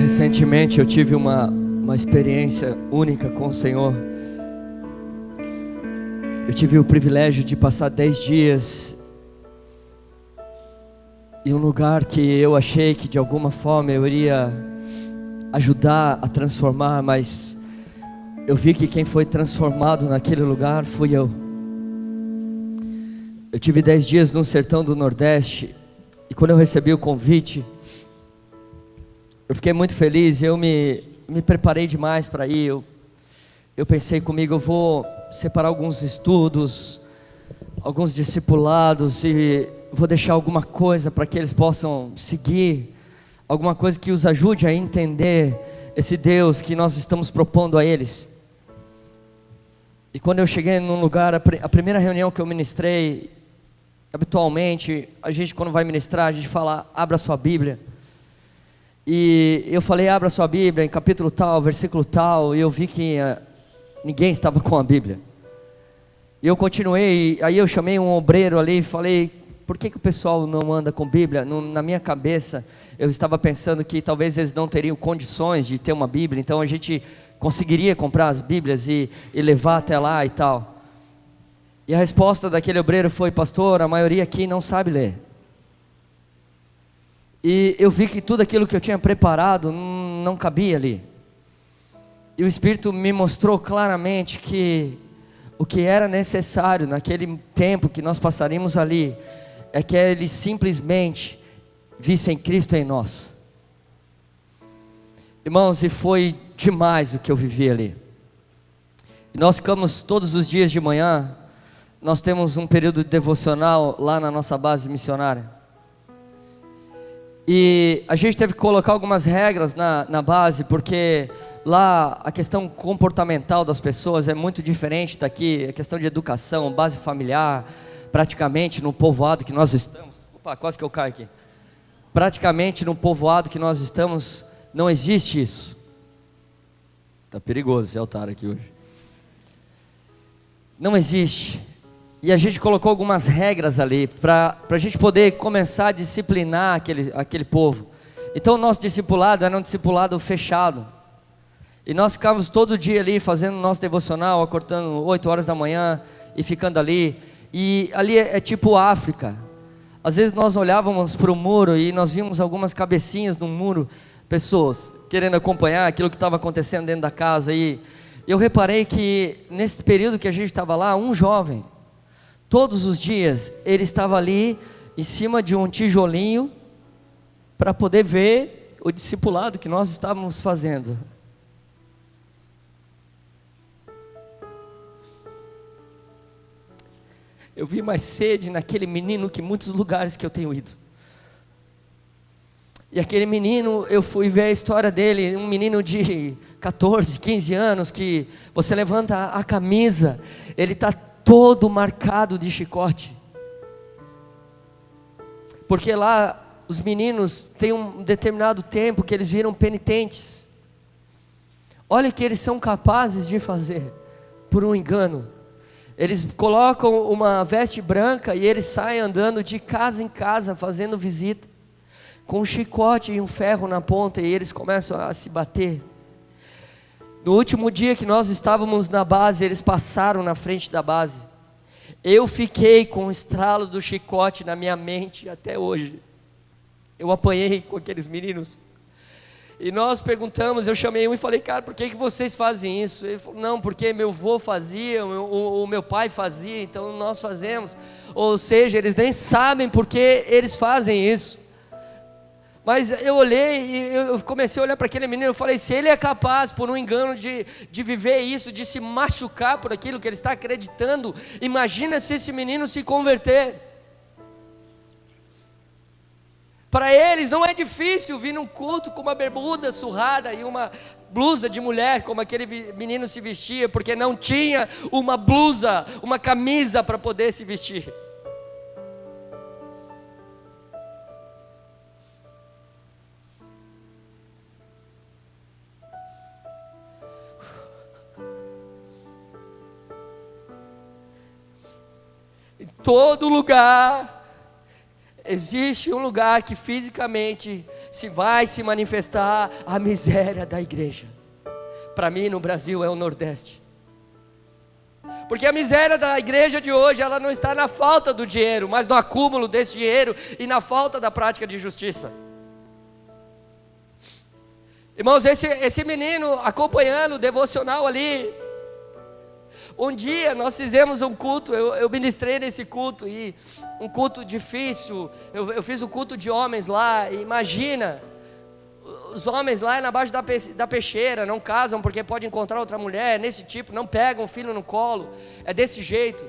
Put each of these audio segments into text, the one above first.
Recentemente eu tive uma experiência única com o Senhor. Eu tive o privilégio de passar 10 dias em um lugar que eu achei que de alguma forma eu iria ajudar a transformar, mas eu vi que quem foi transformado naquele lugar fui eu. Eu tive 10 dias no sertão do Nordeste, e quando eu recebi o convite, eu fiquei muito feliz. Eu me preparei demais para ir. Eu pensei comigo, eu vou separar alguns estudos, alguns discipulados, e vou deixar alguma coisa para que eles possam seguir, alguma coisa que os ajude a entender esse Deus que nós estamos propondo a eles. E quando eu cheguei num lugar, a primeira reunião que eu ministrei, habitualmente, a gente quando vai ministrar, a gente fala, abra sua Bíblia. E eu falei, abra sua Bíblia em capítulo tal, versículo tal, e eu vi que ninguém estava com a Bíblia. E eu continuei, aí eu chamei um obreiro ali e falei, por que o pessoal não anda com Bíblia? Na minha cabeça, eu estava pensando que talvez eles não teriam condições de ter uma Bíblia, então a gente conseguiria comprar as Bíblias e levar até lá e tal. E a resposta daquele obreiro foi, pastor, a maioria aqui não sabe ler. E eu vi que tudo aquilo que eu tinha preparado não cabia ali. E o Espírito me mostrou claramente que o que era necessário naquele tempo que nós passaríamos ali, é que eles simplesmente vissem Cristo em nós. Irmãos, e foi demais o que eu vivi ali. E nós ficamos todos os dias de manhã, nós temos um período devocional lá na nossa base missionária. E a gente teve que colocar algumas regras na base, porque lá a questão comportamental das pessoas é muito diferente daqui. A questão de educação, base familiar, praticamente no povoado que nós estamos. Opa, quase que eu caio aqui. Praticamente no povoado que nós estamos, não existe isso. Está perigoso esse altar aqui hoje. Não existe. E a gente colocou algumas regras ali, para a gente poder começar a disciplinar aquele povo. Então o nosso discipulado era um discipulado fechado. E nós ficávamos todo dia ali fazendo nosso devocional, acordando 8 horas da manhã e ficando ali. E ali é tipo África. Às vezes nós olhávamos para o muro e nós víamos algumas cabecinhas no muro, pessoas querendo acompanhar aquilo que estava acontecendo dentro da casa. E eu reparei que nesse período que a gente estava lá, um jovem, todos os dias, ele estava ali em cima de um tijolinho para poder ver o discipulado que nós estávamos fazendo. Eu vi mais sede naquele menino que em muitos lugares que eu tenho ido. E aquele menino, eu fui ver a história dele, um menino de 14, 15 anos, que você levanta a camisa, ele está todo marcado de chicote, porque lá os meninos têm um determinado tempo que eles viram penitentes. Olha o que eles são capazes de fazer por um engano. Eles colocam uma veste branca e eles saem andando de casa em casa fazendo visita, com um chicote e um ferro na ponta, e eles começam a se bater. No último dia que nós estávamos na base, eles passaram na frente da base. Eu fiquei com o estralo do chicote na minha mente até hoje. Eu apanhei com aqueles meninos. E nós perguntamos, eu chamei um e falei, cara, por que vocês fazem isso? Ele falou, não, porque meu avô fazia, o meu pai fazia, então nós fazemos. Ou seja, eles nem sabem por que eles fazem isso. Mas eu olhei e eu comecei a olhar para aquele menino, eu falei, se ele é capaz por um engano de viver isso, de se machucar por aquilo que ele está acreditando, imagina se esse menino se converter. Para eles não é difícil vir num culto com uma bermuda surrada e uma blusa de mulher, como aquele menino se vestia, porque não tinha uma blusa, uma camisa para poder se vestir. Em todo lugar, existe um lugar que fisicamente vai se manifestar a miséria da igreja. Para mim, no Brasil, é o Nordeste. Porque a miséria da igreja de hoje, ela não está na falta do dinheiro, mas no acúmulo desse dinheiro e na falta da prática de justiça. Irmãos, esse menino acompanhando o devocional ali, um dia nós fizemos um culto, eu ministrei nesse culto, e um culto difícil, eu fiz um culto de homens lá, e imagina, os homens lá na base da peixeira, não casam porque pode encontrar outra mulher, nesse tipo, não pegam o filho no colo, é desse jeito,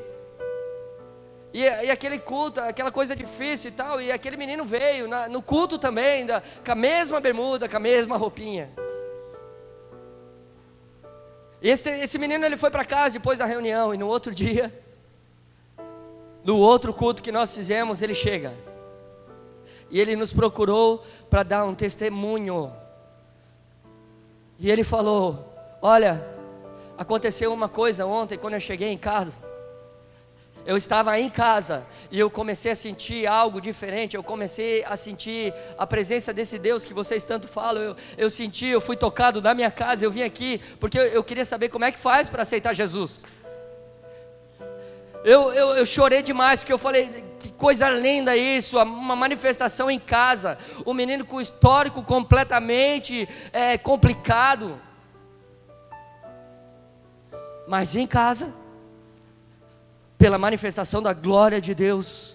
e aquele culto, aquela coisa difícil e tal, e aquele menino veio, no culto também, com a mesma bermuda, com a mesma roupinha. Esse menino, ele foi para casa depois da reunião, e no outro dia, no outro culto que nós fizemos, ele chega, e ele nos procurou para dar um testemunho, e ele falou: olha, aconteceu uma coisa ontem, quando eu cheguei em casa, eu estava em casa, e eu comecei a sentir algo diferente, eu comecei a sentir a presença desse Deus que vocês tanto falam, eu senti, eu fui tocado na minha casa, eu vim aqui, porque eu queria saber como é que faz para aceitar Jesus. Eu chorei demais, porque eu falei, que coisa linda isso, uma manifestação em casa, um menino com histórico completamente complicado, mas em casa, pela manifestação da glória de Deus,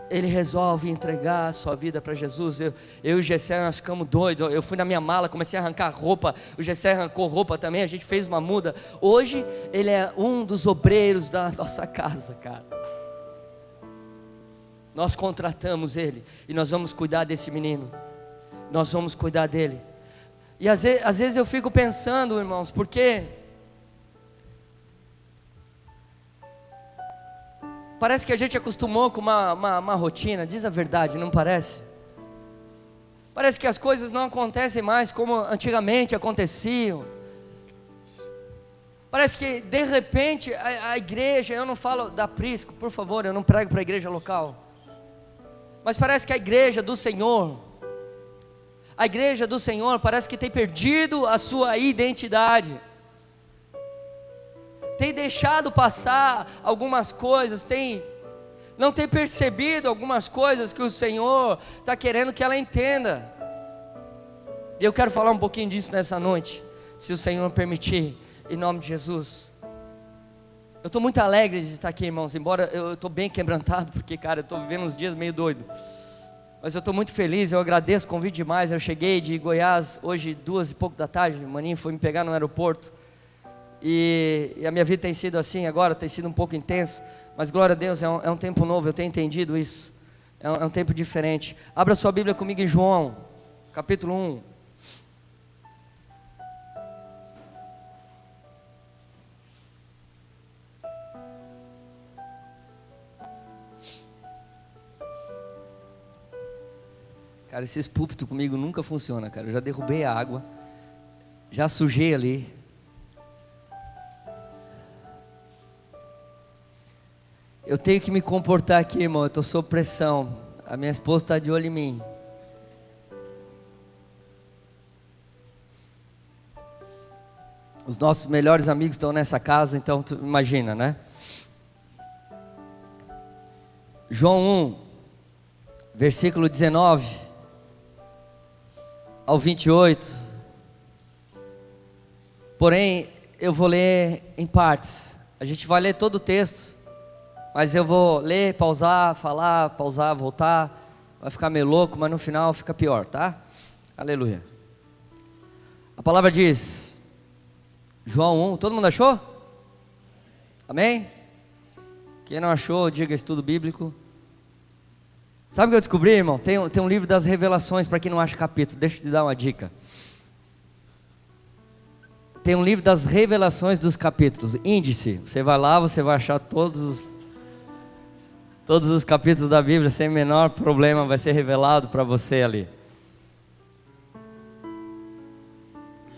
ele resolve entregar a sua vida para Jesus. Eu e o Gessé, nós ficamos doidos. Eu fui na minha mala, comecei a arrancar roupa, o Gessé arrancou roupa também, a gente fez uma muda. Hoje ele é um dos obreiros da nossa casa, cara. Nós contratamos ele, e nós vamos cuidar desse menino, nós vamos cuidar dele. E às vezes eu fico pensando, irmãos, porque parece que a gente acostumou com uma rotina, diz a verdade, não parece? Parece que as coisas não acontecem mais como antigamente aconteciam. Parece que de repente a igreja, eu não falo da Prisco, por favor, eu não prego para a igreja local, mas parece que a igreja do Senhor parece que tem perdido a sua identidade, tem deixado passar algumas coisas, não tem percebido algumas coisas que o Senhor está querendo que ela entenda. E eu quero falar um pouquinho disso nessa noite, se o Senhor permitir, em nome de Jesus. Eu estou muito alegre de estar aqui, irmãos, embora eu estou bem quebrantado, porque, cara, eu estou vivendo uns dias meio doido, mas eu estou muito feliz, eu agradeço o convite demais. Eu cheguei de Goiás hoje 2h pouco da tarde, o Maninho foi me pegar no aeroporto, e a minha vida tem sido assim agora, tem sido um pouco intenso, mas glória a Deus, é um tempo novo, eu tenho entendido isso, é um tempo diferente. Abra sua Bíblia comigo em João, capítulo 1. Cara, esses púlpitos comigo nunca funcionam, cara, eu já derrubei a água, já sujei ali. Eu tenho que me comportar aqui, irmão, eu estou sob pressão, a minha esposa está de olho em mim. Os nossos melhores amigos estão nessa casa, então tu imagina, né? João 1, versículo 19 ao 28. Porém, eu vou ler em partes. A gente vai ler todo o texto, mas eu vou ler, pausar, falar, pausar, voltar. Vai ficar meio louco, mas no final fica pior, tá? Aleluia. A palavra diz, João 1, todo mundo achou? Amém? Quem não achou, diga estudo bíblico. Sabe o que eu descobri, irmão? Tem um livro das revelações, para quem não acha capítulo, deixa eu te dar uma dica. Tem um livro das revelações dos capítulos, índice. Você vai lá, você vai achar todos os capítulos da Bíblia, sem o menor problema, vai ser revelado para você ali.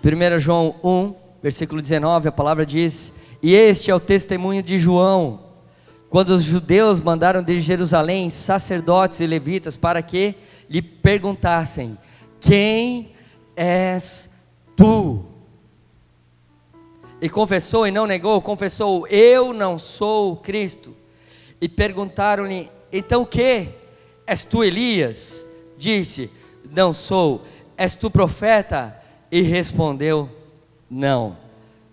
1 João 1, versículo 19, a palavra diz: e este é o testemunho de João, quando os judeus mandaram de Jerusalém sacerdotes e levitas para que lhe perguntassem: quem és tu? E confessou e não negou, confessou: eu não sou o Cristo. E perguntaram-lhe: então o que? És tu Elias? Disse: não sou. És tu profeta? E respondeu: não.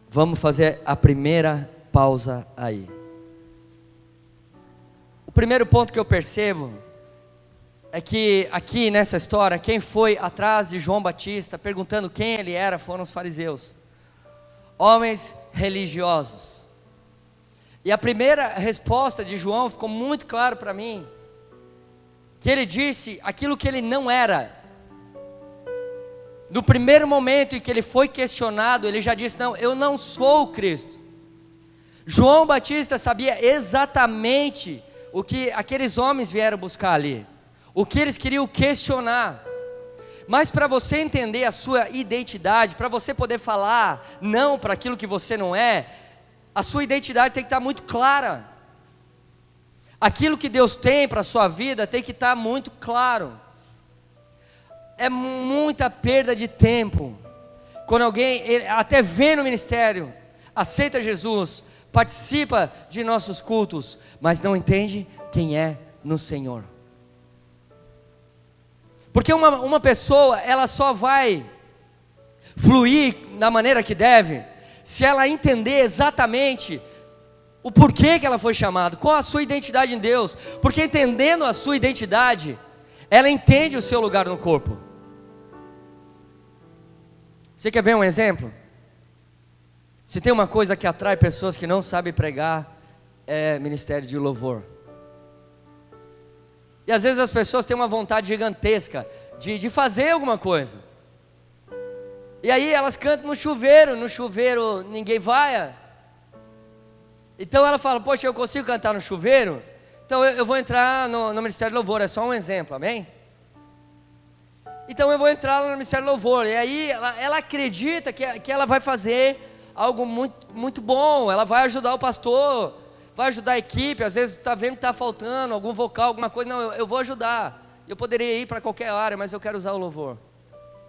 Vamos fazer a primeira pausa aí. O primeiro ponto que eu percebo é que aqui nessa história, quem foi atrás de João Batista perguntando quem ele era foram os fariseus, homens religiosos. E a primeira resposta de João ficou muito claro para mim, que ele disse aquilo que ele não era. No primeiro momento em que ele foi questionado, ele já disse: não, eu não sou o Cristo. João Batista sabia exatamente o que aqueles homens vieram buscar ali, o que eles queriam questionar. Mas para você entender a sua identidade, para você poder falar não para aquilo que você não é, a sua identidade tem que estar muito clara. Aquilo que Deus tem para a sua vida tem que estar muito claro. É muita perda de tempo quando alguém até vem no ministério, aceita Jesus, participa de nossos cultos, mas não entende quem é no Senhor. Porque uma pessoa, ela só vai fluir da maneira que deve, se ela entender exatamente o porquê que ela foi chamada, qual a sua identidade em Deus. Porque entendendo a sua identidade, ela entende o seu lugar no corpo. Você quer ver um exemplo? Se tem uma coisa que atrai pessoas que não sabem pregar, é ministério de louvor. E às vezes as pessoas têm uma vontade gigantesca de fazer alguma coisa. E aí elas cantam no chuveiro ninguém vai. Então ela fala: poxa, eu consigo cantar no chuveiro? Então eu vou entrar no ministério de louvor. É só um exemplo, amém? Então eu vou entrar no ministério de louvor. E aí ela acredita que ela vai fazer algo muito, muito bom. Ela vai ajudar o pastor, vai ajudar a equipe. Às vezes está vendo que está faltando algum vocal, alguma coisa. Não, eu vou ajudar. Eu poderia ir para qualquer área, mas eu quero usar o louvor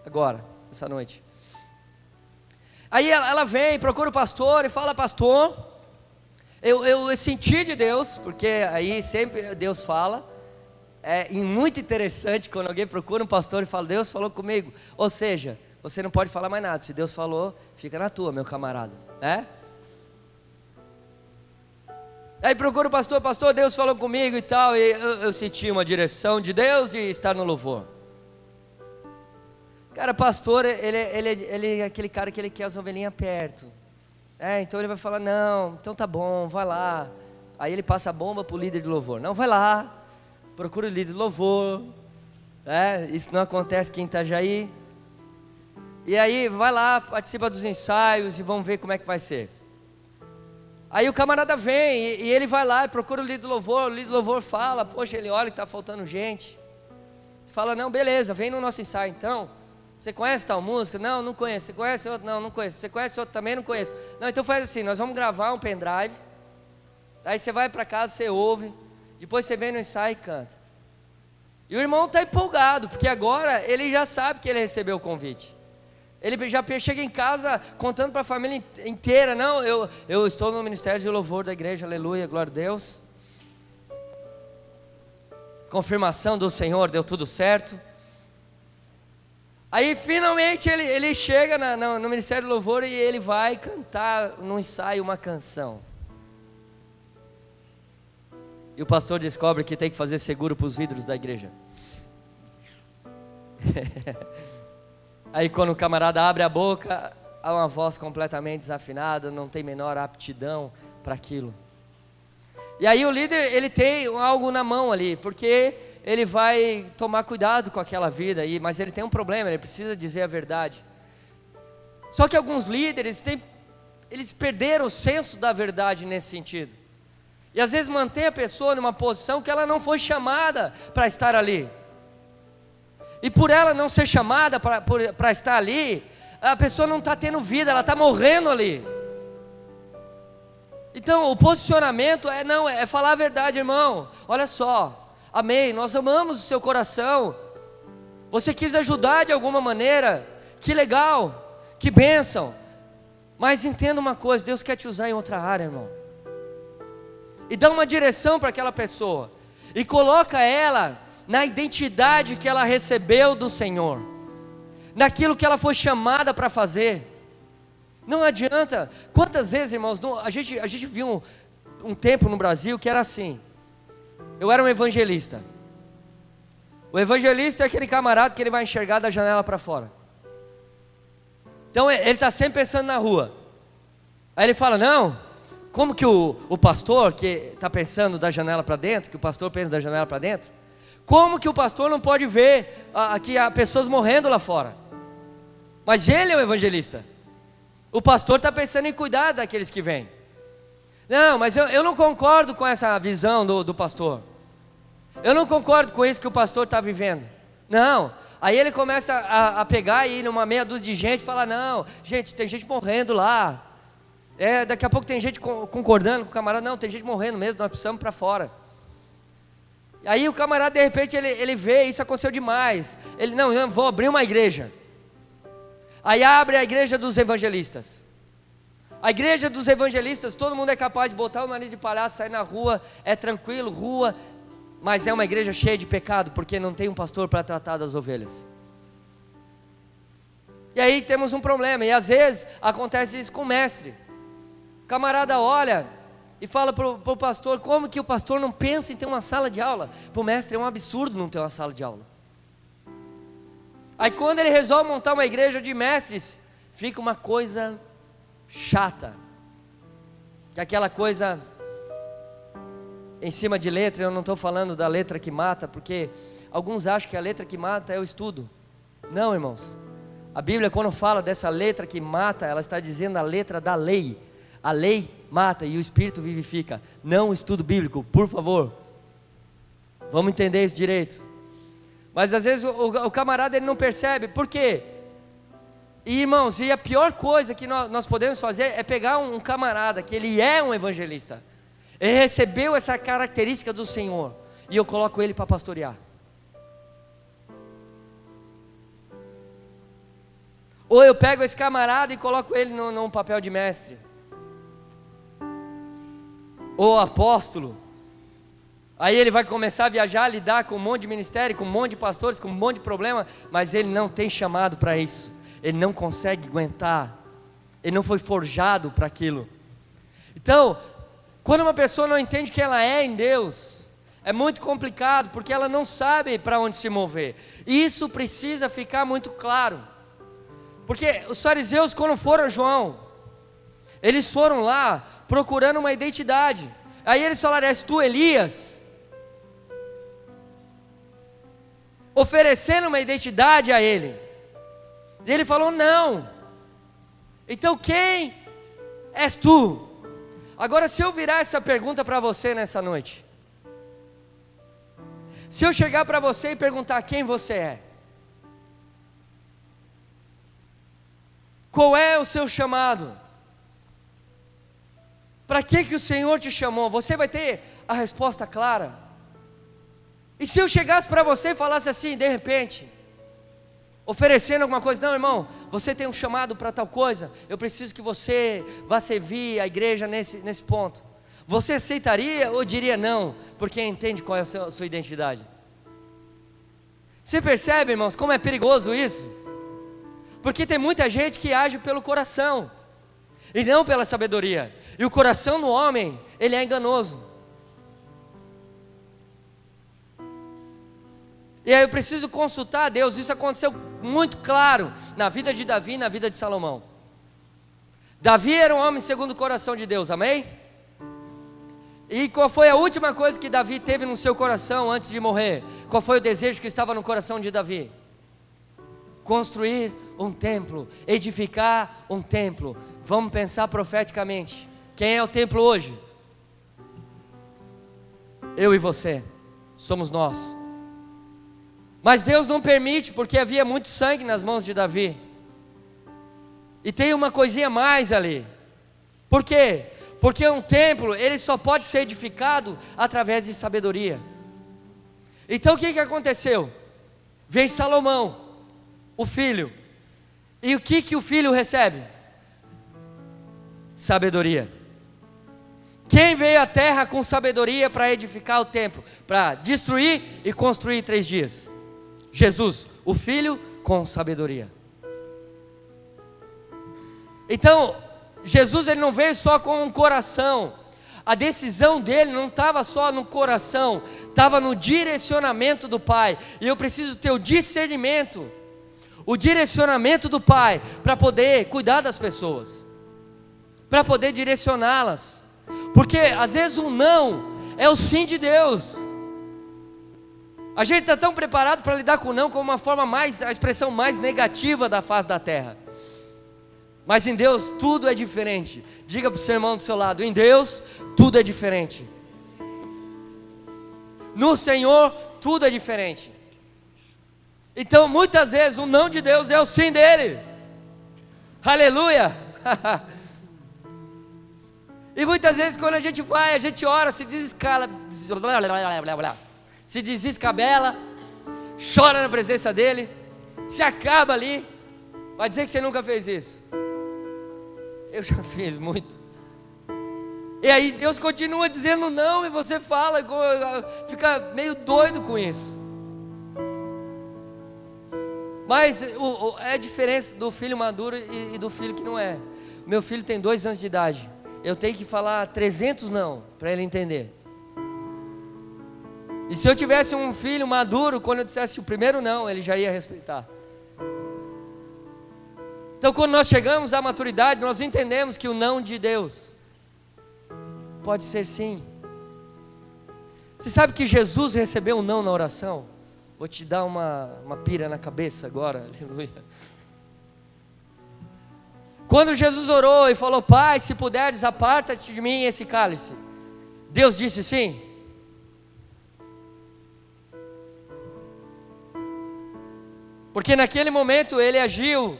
agora, essa noite. Aí ela vem, procura o pastor e fala: pastor, eu senti de Deus, porque aí sempre Deus fala. É muito interessante quando alguém procura um pastor e fala: Deus falou comigo. Ou seja, você não pode falar mais nada. Se Deus falou, fica na tua, meu camarada. Aí procura o pastor: pastor, Deus falou comigo e tal. E eu senti uma direção de Deus de estar no louvor. Cara, pastor, ele é aquele cara que ele quer as ovelhinhas perto. Então ele vai falar: não, então tá bom, vai lá. Aí ele passa a bomba pro líder de louvor: não, vai lá, procura o líder de louvor. Isso não acontece aqui em Itajaí. E aí vai lá, participa dos ensaios e vamos ver como é que vai ser. Aí o camarada vem e ele vai lá e procura o líder do louvor fala: poxa, ele olha que está faltando gente. Fala: não, beleza, vem no nosso ensaio então. Você conhece tal música? Não, não conheço. Você conhece outro? Não, não conheço. Você conhece outro também? Não conheço. Não, então faz assim, nós vamos gravar um pendrive. Aí você vai para casa, você ouve. Depois você vem no ensaio e canta. E o irmão está empolgado, porque agora ele já sabe que ele recebeu o convite. Ele já chega em casa contando para a família inteira: não, eu estou no ministério de louvor da igreja, aleluia, glória a Deus. Confirmação do Senhor, deu tudo certo. Aí finalmente ele chega no ministério de louvor e ele vai cantar no ensaio uma canção. E o pastor descobre que tem que fazer seguro para os vidros da igreja. Aí quando o camarada abre a boca, há uma voz completamente desafinada, não tem menor aptidão para aquilo. E aí o líder, ele tem algo na mão ali, porque ele vai tomar cuidado com aquela vida, mas ele tem um problema, ele precisa dizer a verdade. Só que alguns líderes, eles perderam o senso da verdade nesse sentido. E às vezes mantém a pessoa numa posição que ela não foi chamada para estar ali. E por ela não ser chamada para estar ali, a pessoa não está tendo vida, ela está morrendo ali. Então o posicionamento é falar a verdade, irmão. Olha só, amém, nós amamos o seu coração, você quis ajudar de alguma maneira, que legal, que bênção, mas entenda uma coisa, Deus quer te usar em outra área, irmão, e dá uma direção para aquela pessoa, e coloca ela na identidade que ela recebeu do Senhor, naquilo que ela foi chamada para fazer. Não adianta, quantas vezes, irmãos, a gente viu um tempo no Brasil que era assim, eu era um evangelista, o evangelista é aquele camarada que ele vai enxergar da janela para fora, então ele está sempre pensando na rua, aí ele fala, não, como que o pastor que está pensando da janela para dentro, que o pastor pensa da janela para dentro, como que o pastor não pode ver que há pessoas morrendo lá fora, mas ele é o evangelista, o pastor está pensando em cuidar daqueles que vêm. Não, mas eu não concordo com essa visão do pastor. Eu não concordo com isso que o pastor está vivendo. Não, aí ele começa a pegar e ir numa meia dúzia de gente e falar, não, gente, tem gente morrendo lá. Daqui a pouco tem gente concordando com o camarada, não, tem gente morrendo mesmo, nós precisamos para fora. Aí o camarada de repente ele vê, isso aconteceu demais. Ele, não, eu vou abrir uma igreja. Aí abre a igreja dos evangelistas. A igreja dos evangelistas, todo mundo é capaz de botar o nariz de palhaço, sair na rua, é tranquilo, rua, mas é uma igreja cheia de pecado, porque não tem um pastor para tratar das ovelhas. E aí temos um problema, e às vezes acontece isso com o mestre. O camarada olha e fala para o pastor, como que o pastor não pensa em ter uma sala de aula? Para o mestre é um absurdo não ter uma sala de aula. Aí quando ele resolve montar uma igreja de mestres, fica uma coisa chata, que é aquela coisa em cima de letra. Eu não estou falando da letra que mata, porque alguns acham que a letra que mata é o estudo. Não, irmãos, a Bíblia quando fala dessa letra que mata, ela está dizendo a letra da lei. A lei mata e o Espírito vivifica, não o estudo bíblico, por favor, vamos entender isso direito. Mas às vezes o camarada ele não percebe, por quê? E irmãos, e a pior coisa que nós podemos fazer é pegar um camarada que ele é um evangelista, ele recebeu essa característica do Senhor, e eu coloco ele para pastorear. Ou eu pego esse camarada e coloco ele num papel de mestre, ou apóstolo. Aí ele vai começar a viajar, lidar com um monte de ministério, com um monte de pastores, com um monte de problema, mas ele não tem chamado para isso, ele não consegue aguentar, ele não foi forjado para aquilo. Então, quando uma pessoa não entende que ela é em Deus, é muito complicado, porque ela não sabe para onde se mover. Isso precisa ficar muito claro, porque os fariseus quando foram a João, eles foram lá procurando uma identidade. Aí eles falaram, és tu Elias? Oferecendo uma identidade a ele. E ele falou, não. Então quem és tu? Agora se eu virar essa pergunta para você nessa noite, se eu chegar para você e perguntar quem você é, qual é o seu chamado? Para que o Senhor te chamou? Você vai ter a resposta clara. E se eu chegasse para você e falasse assim, de repente, oferecendo alguma coisa, não irmão, você tem um chamado para tal coisa, eu preciso que você vá servir a igreja nesse ponto, você aceitaria ou diria não, porque entende qual é a sua identidade? Você percebe, irmãos, como é perigoso isso? Porque tem muita gente que age pelo coração, e não pela sabedoria, e o coração do homem, ele é enganoso. E aí eu preciso consultar a Deus. Isso aconteceu muito claro na vida de Davi e na vida de Salomão. Davi era um homem segundo o coração de Deus, amém? E qual foi a última coisa que Davi teve no seu coração antes de morrer? Qual foi o desejo que estava no coração de Davi? Construir um templo, edificar um templo. Vamos pensar profeticamente. Quem é o templo hoje? Eu e você, somos nós. Mas Deus não permite, porque havia muito sangue nas mãos de Davi. E tem uma coisinha mais ali. Por quê? Porque um templo, ele só pode ser edificado através de sabedoria. Então o que aconteceu? Vem Salomão, o filho. E o que o filho recebe? Sabedoria. Quem veio à terra com sabedoria para edificar o templo? Para destruir e construir em 3 dias? Jesus, o filho com sabedoria. Então, Jesus ele não veio só com um coração. A decisão dele não estava só no coração, estava no direcionamento do Pai. E eu preciso ter o discernimento, o direcionamento do Pai, para poder cuidar das pessoas, para poder direcioná-las. Porque às vezes o não é o sim de Deus. A gente está tão preparado para lidar com o não como uma forma mais, a expressão mais negativa da face da terra. Mas em Deus tudo é diferente. Diga para o seu irmão do seu lado: em Deus tudo é diferente. No Senhor tudo é diferente. Então muitas vezes o não de Deus é o sim dele. Aleluia. E muitas vezes quando a gente vai, a gente ora, se desescabela, chora na presença dele, se acaba ali. Vai dizer que você nunca fez isso? Eu já fiz muito. E aí Deus continua dizendo não, e você fala, fica meio doido com isso. Mas é a diferença do filho maduro e do filho que não é. Meu filho tem 2 anos de idade. Eu tenho que falar 300 não, para ele entender. E se eu tivesse um filho maduro, quando eu dissesse o primeiro não, ele já ia respeitar. Então quando nós chegamos à maturidade, nós entendemos que o não de Deus pode ser sim. Você sabe que Jesus recebeu um não na oração? Vou te dar uma pira na cabeça agora, aleluia. Quando Jesus orou e falou: Pai, se puderes, aparta-te de mim esse cálice, Deus disse sim? Porque naquele momento ele agiu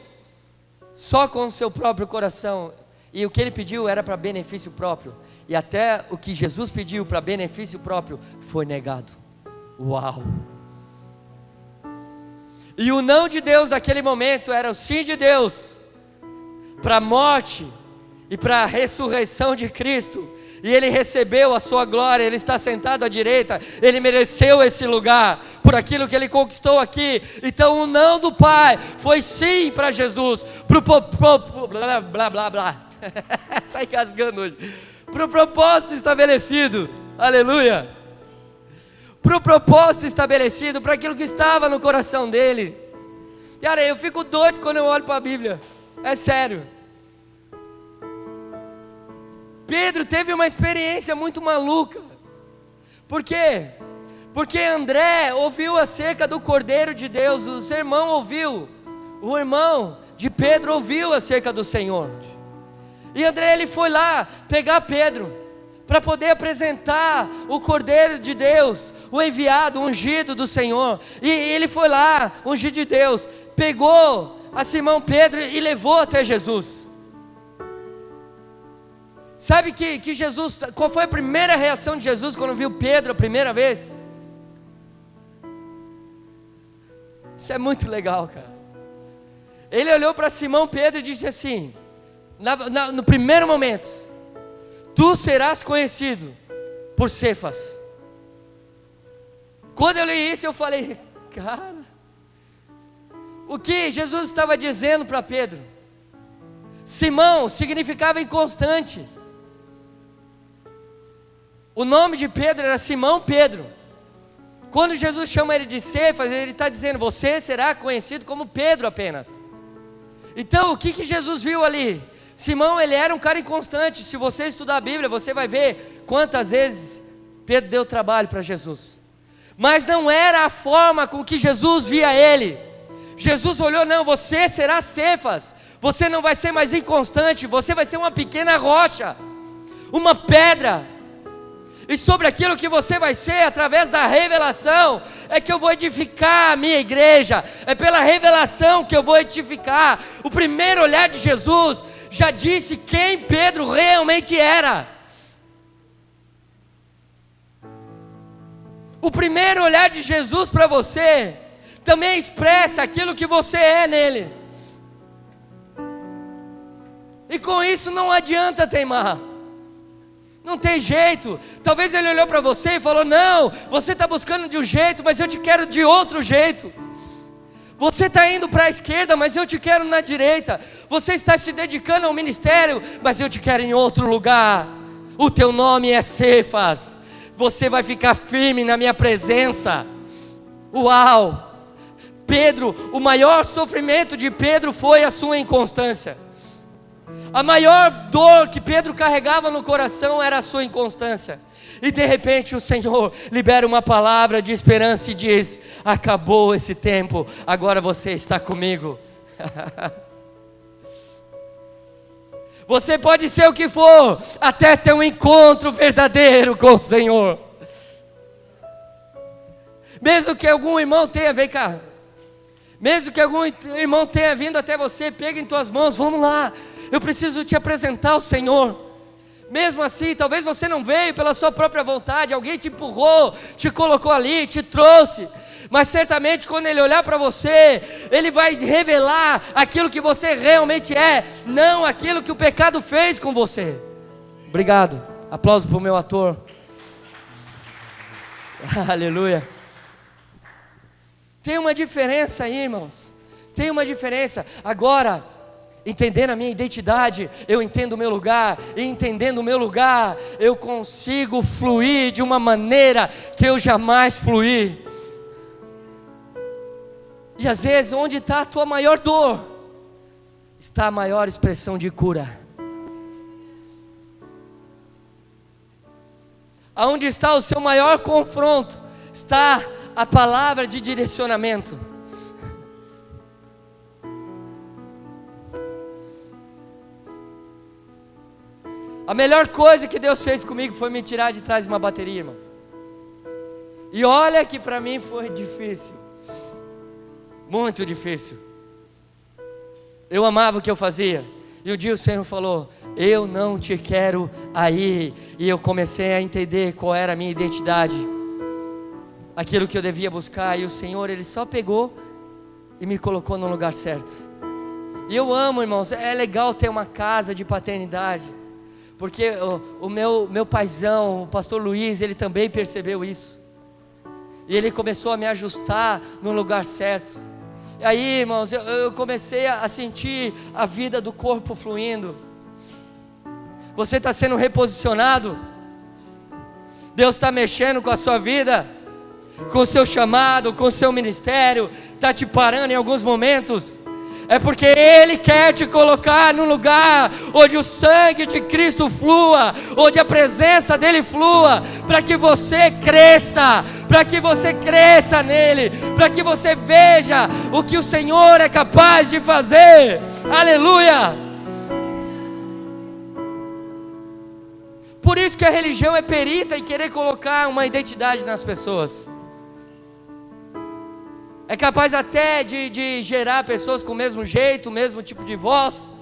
só com o seu próprio coração, e o que ele pediu era para benefício próprio, e até o que Jesus pediu para benefício próprio foi negado. Uau! E o não de Deus naquele momento era o sim de Deus para a morte e para a ressurreição de Cristo. E ele recebeu a sua glória, ele está sentado à direita, ele mereceu esse lugar, por aquilo que ele conquistou aqui. Então o não do Pai foi sim para Jesus, blá blá blá blá, está engasgando hoje, para o propósito estabelecido, aleluia, para o propósito estabelecido, para aquilo que estava no coração dele. Cara, eu fico doido quando eu olho para a Bíblia, é sério. Pedro teve uma experiência muito maluca. Por quê? Porque André ouviu acerca do Cordeiro de Deus, o seu irmão ouviu, o irmão de Pedro ouviu acerca do Senhor. E André ele foi lá pegar Pedro para poder apresentar o Cordeiro de Deus, o enviado, o ungido do Senhor. E ele foi lá, ungido de Deus, pegou a Simão Pedro e levou até Jesus. Sabe que Jesus, qual foi a primeira reação de Jesus quando viu Pedro a primeira vez? Isso é muito legal, cara. Ele olhou para Simão Pedro e disse assim, no primeiro momento: tu serás conhecido por Cefas. Quando eu li isso eu falei: cara, o que Jesus estava dizendo para Pedro? Simão significava inconstante. O nome de Pedro era Simão Pedro. Quando Jesus chama ele de Cefas, ele está dizendo: você será conhecido como Pedro apenas. Então o que Jesus viu ali? Simão, ele era um cara inconstante. Se você estudar a Bíblia, você vai ver quantas vezes Pedro deu trabalho para Jesus. Mas não era a forma com que Jesus via ele. Jesus olhou: não, você será Cefas. Você não vai ser mais inconstante, você vai ser uma pequena rocha, uma pedra. e sobre aquilo que você vai ser através da revelação, é que eu vou edificar a minha igreja, é pela revelação que eu vou edificar. O primeiro olhar de Jesus já disse quem Pedro realmente era. O primeiro olhar de Jesus para você também expressa aquilo que você é nele. E com isso não adianta teimar. Não tem jeito. Talvez ele olhou para você e falou: não, você está buscando de um jeito, mas eu te quero de outro jeito. Você está indo para a esquerda, mas eu te quero na direita. Você está se dedicando ao ministério, mas eu te quero em outro lugar. O teu nome é Cefas. Você vai ficar firme na minha presença. Uau! Pedro, o maior sofrimento de Pedro foi a sua inconstância. A maior dor que Pedro carregava no coração era a sua inconstância. E de repente o Senhor libera uma palavra de esperança e diz: acabou esse tempo, agora você está comigo. Você pode ser o que for, até ter um encontro verdadeiro com o Senhor. Mesmo que algum irmão tenha, vem cá, mesmo que algum irmão tenha vindo até você, pega em tuas mãos, vamos lá, eu preciso te apresentar ao Senhor. Mesmo assim, talvez você não veio pela sua própria vontade, alguém te empurrou, te colocou ali, te trouxe, mas certamente quando Ele olhar para você, Ele vai revelar aquilo que você realmente é, não aquilo que o pecado fez com você. Obrigado, aplauso para o meu ator. Aleluia. Tem uma diferença aí, irmãos, tem uma diferença. Agora, entendendo a minha identidade, eu entendo o meu lugar, e entendendo o meu lugar, eu consigo fluir de uma maneira que eu jamais fluí. E às vezes, onde está a tua maior dor, está a maior expressão de cura. Aonde está o seu maior confronto, está a palavra de direcionamento. A melhor coisa que Deus fez comigo foi me tirar de trás de uma bateria, irmãos. E olha que para mim foi difícil, muito difícil. Eu amava o que eu fazia, e um dia o Senhor falou: eu não te quero aí. E eu comecei a entender qual era a minha identidade, aquilo que eu devia buscar, e o Senhor, Ele só pegou e me colocou no lugar certo. E eu amo, irmãos, é legal ter uma casa de paternidade, porque o meu paizão, o pastor Luiz, ele também percebeu isso, e ele começou a me ajustar no lugar certo. E aí, irmãos, eu comecei a sentir a vida do corpo fluindo. Você está sendo reposicionado, Deus está mexendo com a sua vida, com o seu chamado, com o seu ministério, está te parando em alguns momentos. É porque Ele quer te colocar num lugar onde o sangue de Cristo flua, onde a presença dEle flua, para que você cresça, nele, para que você veja o que o Senhor é capaz de fazer. Aleluia! Por isso que a religião é perita em querer colocar uma identidade nas pessoas. É capaz até de gerar pessoas com o mesmo jeito, o mesmo tipo de voz.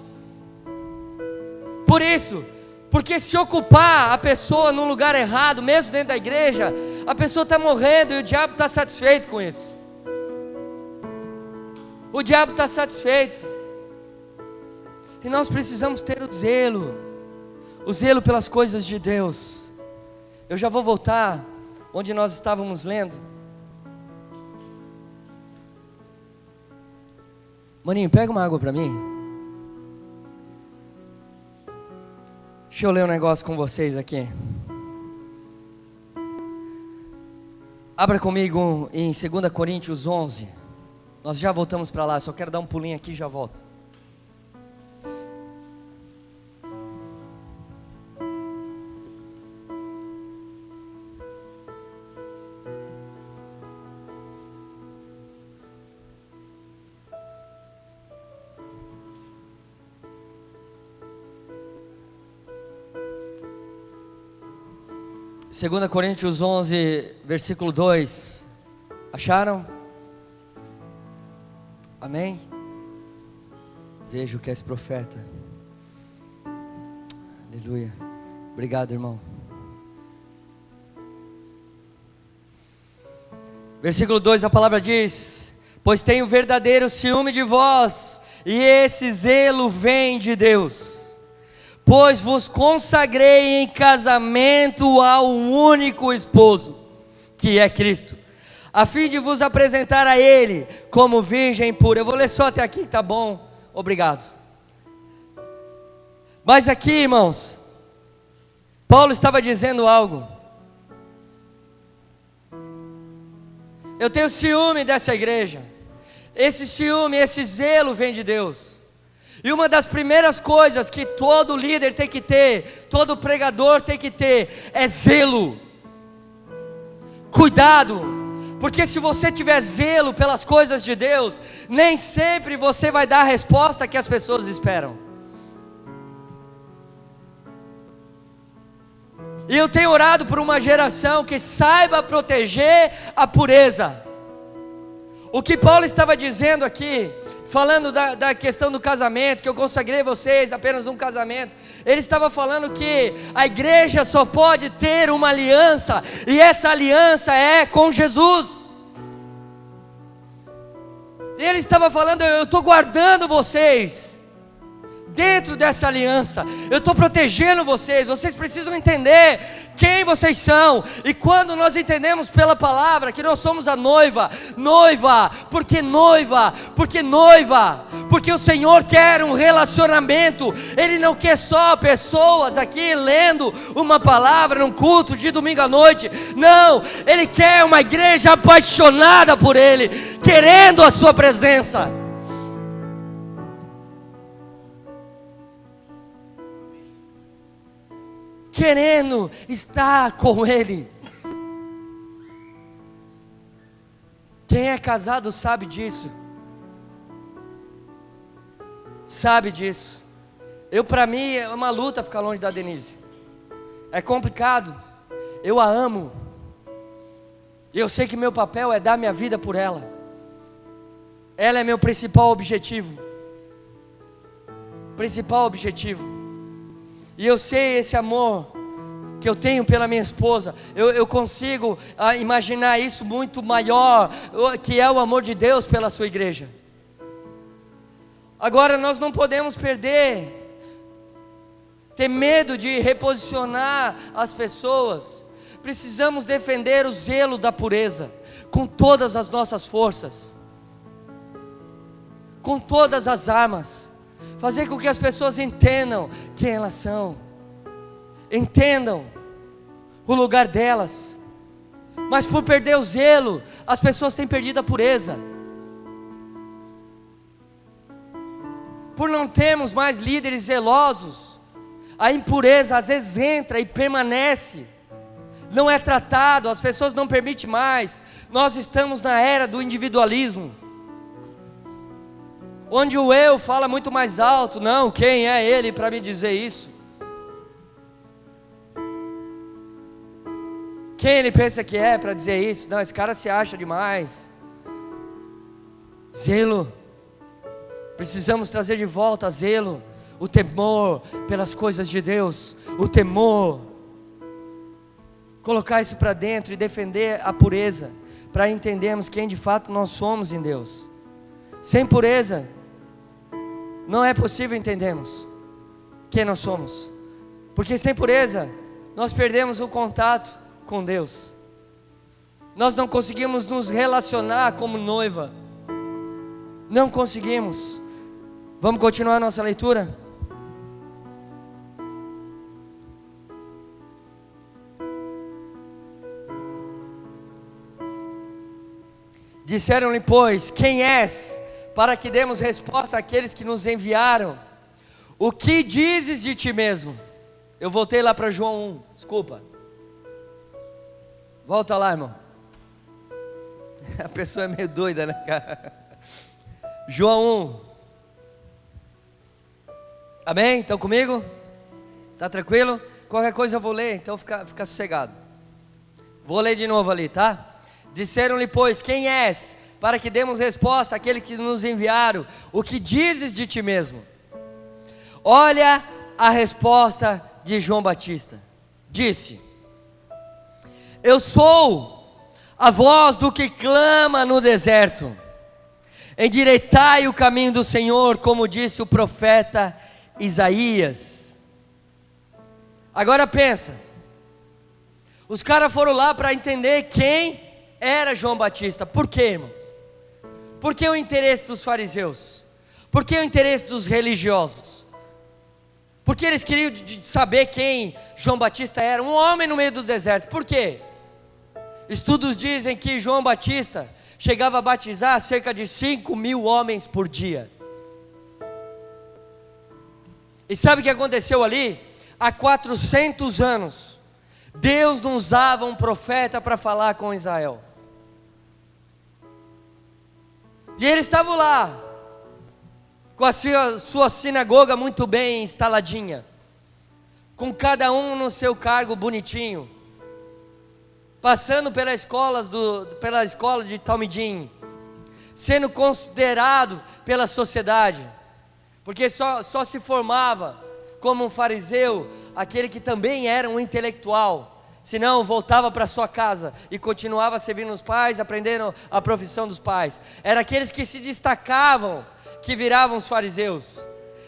Por isso, porque se ocupar a pessoa num lugar errado, mesmo dentro da igreja, a pessoa está morrendo e o diabo está satisfeito com isso. O diabo está satisfeito. E nós precisamos ter o zelo pelas coisas de Deus. Eu já vou voltar onde nós estávamos lendo. Maninho, pega uma água para mim. Deixa eu ler um negócio com vocês aqui. Abra comigo em 2 Coríntios 11. Nós já voltamos para lá, só quero dar um pulinho aqui e já volto. 2 Coríntios 11, versículo 2. Acharam? Amém? Vejo que és profeta. Aleluia. Obrigado, irmão. Versículo 2, a palavra diz: pois tenho verdadeiro ciúme de vós, e esse zelo vem de Deus, pois vos consagrei em casamento ao único esposo, que é Cristo, a fim de vos apresentar a Ele como virgem pura. Eu vou ler só até aqui, tá bom? Obrigado. Mas aqui, irmãos, Paulo estava dizendo algo. Eu tenho ciúme dessa igreja. Esse ciúme, esse zelo vem de Deus. E uma das primeiras coisas que todo líder tem que ter, todo pregador tem que ter, é zelo. Cuidado, porque se você tiver zelo pelas coisas de Deus, nem sempre você vai dar a resposta que as pessoas esperam. E eu tenho orado por uma geração que saiba proteger a pureza. O que Paulo estava dizendo aqui, falando da questão do casamento, que eu consagrei vocês apenas um casamento, ele estava falando que a igreja só pode ter uma aliança, e essa aliança é com Jesus. E ele estava falando: eu estou guardando vocês dentro dessa aliança, eu estou protegendo vocês. Vocês precisam entender quem vocês são. E quando nós entendemos pela palavra que nós somos a noiva, porque o Senhor quer um relacionamento. Ele não quer só pessoas aqui lendo uma palavra num culto de domingo à noite. Não, Ele quer uma igreja apaixonada por Ele, querendo a sua presença. Querendo estar com Ele. Quem é casado sabe disso. Sabe disso. Para mim é uma luta ficar longe da Denise. É complicado. Eu a amo. Eu sei que meu papel é dar minha vida por ela. Ela é meu principal objetivo. Principal objetivo. E eu sei esse amor que eu tenho pela minha esposa. Eu consigo imaginar isso muito maior, que é o amor de Deus pela sua igreja. Agora nós não podemos ter medo de reposicionar as pessoas. Precisamos defender o zelo da pureza com todas as nossas forças, com todas as armas. Fazer com que as pessoas entendam quem elas são, entendam o lugar delas. Mas por perder o zelo, as pessoas têm perdido a pureza. Por não termos mais líderes zelosos, a impureza às vezes entra e permanece, não é tratado, as pessoas não permitem mais. Nós estamos na era do individualismo, onde o eu fala muito mais alto. Não, quem é ele para me dizer isso? Quem ele pensa que é para dizer isso? Não, esse cara se acha demais. Zelo. Precisamos trazer de volta zelo, o temor pelas coisas de Deus, o temor. Colocar isso para dentro e defender a pureza, para entendermos quem de fato nós somos em Deus. Sem pureza, não é possível entendermos quem nós somos, porque sem pureza, nós perdemos o contato com Deus, nós não conseguimos nos relacionar como noiva, não conseguimos. Vamos continuar a nossa leitura? Disseram-lhe, pois, quem és? Para que demos resposta àqueles que nos enviaram. O que dizes de ti mesmo? Eu voltei lá para João 1, desculpa. Volta lá, irmão. A pessoa é meio doida, né, cara? João 1. Amém? Estão comigo? Tá tranquilo? Qualquer coisa eu vou ler, então fica sossegado. Vou ler de novo ali, tá? Disseram-lhe, pois, quem és? Para que demos resposta àquele que nos enviaram. O que dizes de ti mesmo? Olha a resposta de João Batista. Disse: eu sou a voz do que clama no deserto. Endireitai o caminho do Senhor, como disse o profeta Isaías. Agora pensa. Os caras foram lá para entender quem era João Batista. Por quê, irmãos? Por que o interesse dos fariseus? Por que o interesse dos religiosos? Porque eles queriam saber quem João Batista era, um homem no meio do deserto. Por quê? Estudos dizem que João Batista chegava a batizar cerca de 5.000 homens por dia. E sabe o que aconteceu ali? Há 400 anos, Deus não usava um profeta para falar com Israel. E eles estavam lá, com a sua sinagoga muito bem instaladinha, com cada um no seu cargo bonitinho, passando pela escola de Talmidim, sendo considerado pela sociedade, porque só se formava como um fariseu aquele que também era um intelectual, senão voltava para sua casa e continuava servindo os pais, aprendendo a profissão dos pais. Era aqueles que se destacavam, que viravam os fariseus.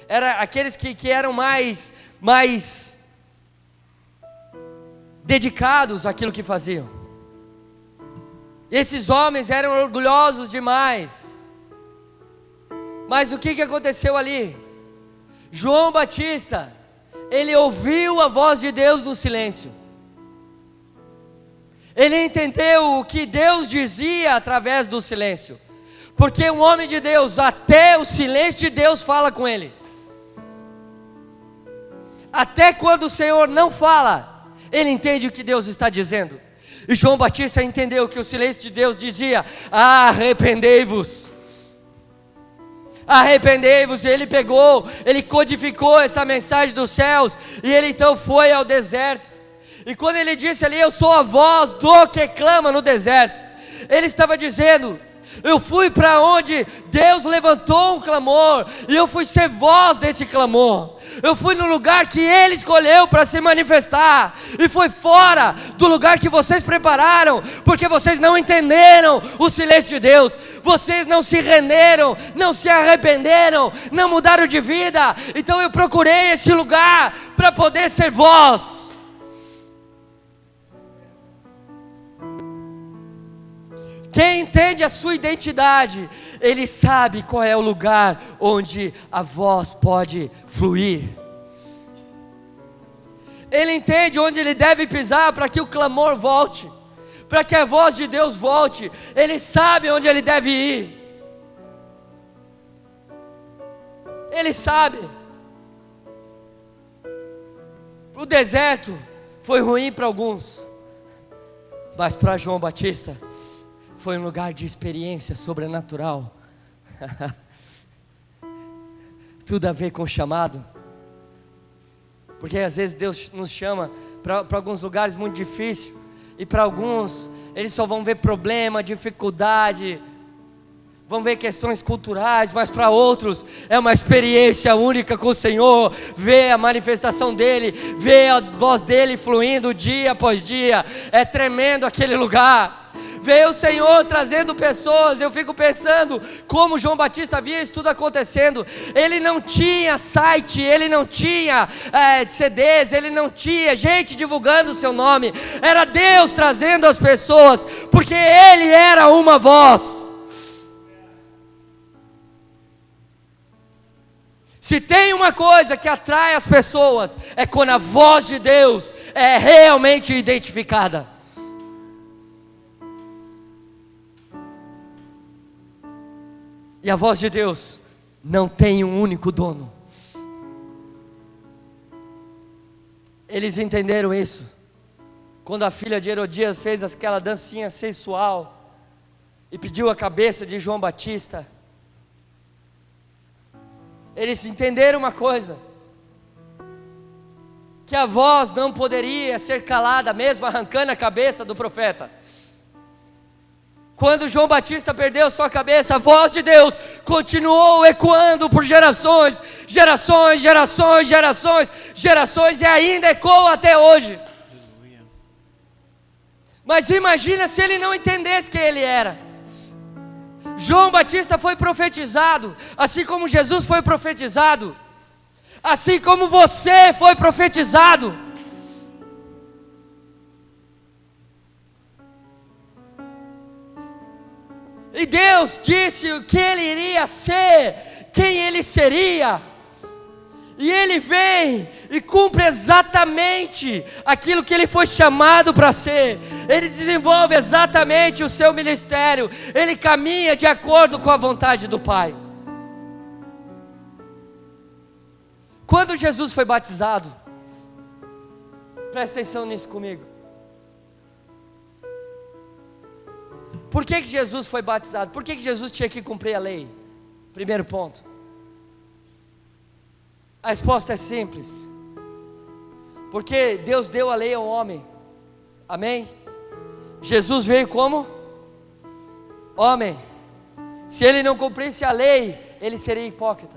Era aqueles que eram mais dedicados àquilo que faziam. Esses homens eram orgulhosos demais. Mas o que aconteceu ali? João Batista, ele ouviu a voz de Deus no silêncio. Ele entendeu o que Deus dizia através do silêncio. Porque um homem de Deus, até o silêncio de Deus fala com ele. Até quando o Senhor não fala, ele entende o que Deus está dizendo. E João Batista entendeu que o silêncio de Deus dizia: arrependei-vos. Arrependei-vos. E ele codificou essa mensagem dos céus. E ele então foi ao deserto. E quando ele disse ali: eu sou a voz do que clama no deserto, ele estava dizendo: eu fui para onde Deus levantou um clamor, e eu fui ser voz desse clamor. Eu fui no lugar que Ele escolheu para se manifestar, e foi fora do lugar que vocês prepararam, porque vocês não entenderam o silêncio de Deus. Vocês não se renderam, não se arrependeram, não mudaram de vida. Então eu procurei esse lugar para poder ser voz. Quem entende a sua identidade, ele sabe qual é o lugar onde a voz pode fluir. Ele entende onde ele deve pisar para que o clamor volte, para que a voz de Deus volte. Ele sabe onde ele deve ir. Ele sabe. O deserto foi ruim para alguns, mas para João Batista foi um lugar de experiência sobrenatural. Tudo a ver com o chamado. Porque às vezes Deus nos chama para alguns lugares muito difíceis, e para alguns eles só vão ver problema, dificuldade, vão ver questões culturais, mas para outros é uma experiência única com o Senhor. Ver a manifestação dEle, ver a voz dEle fluindo dia após dia. É tremendo aquele lugar. Ver o Senhor trazendo pessoas. Eu fico pensando como João Batista via isso tudo acontecendo. Ele não tinha site, ele não tinha CDs, ele não tinha gente divulgando o seu nome. Era Deus trazendo as pessoas, porque Ele era uma voz. Se tem uma coisa que atrai as pessoas, é quando a voz de Deus é realmente identificada. E a voz de Deus não tem um único dono. Eles entenderam isso quando a filha de Herodias fez aquela dancinha sensual e pediu a cabeça de João Batista. Eles entenderam uma coisa, que a voz não poderia ser calada, mesmo arrancando a cabeça do profeta. Quando João Batista perdeu sua cabeça, a voz de Deus continuou ecoando por gerações, gerações, gerações, gerações, gerações, e ainda ecoa até hoje. Mas imagina se ele não entendesse quem ele era. João Batista foi profetizado, assim como Jesus foi profetizado, assim como você foi profetizado. E Deus disse o que ele iria ser, quem ele seria. E ele vem e cumpre exatamente aquilo que ele foi chamado para ser. Ele desenvolve exatamente o seu ministério. Ele caminha de acordo com a vontade do Pai. Quando Jesus foi batizado, presta atenção nisso comigo. Por que Jesus foi batizado? Por que Jesus tinha que cumprir a lei? Primeiro ponto. A resposta é simples. Porque Deus deu a lei ao homem. Amém? Jesus veio como homem. Se ele não cumprisse a lei, ele seria hipócrita.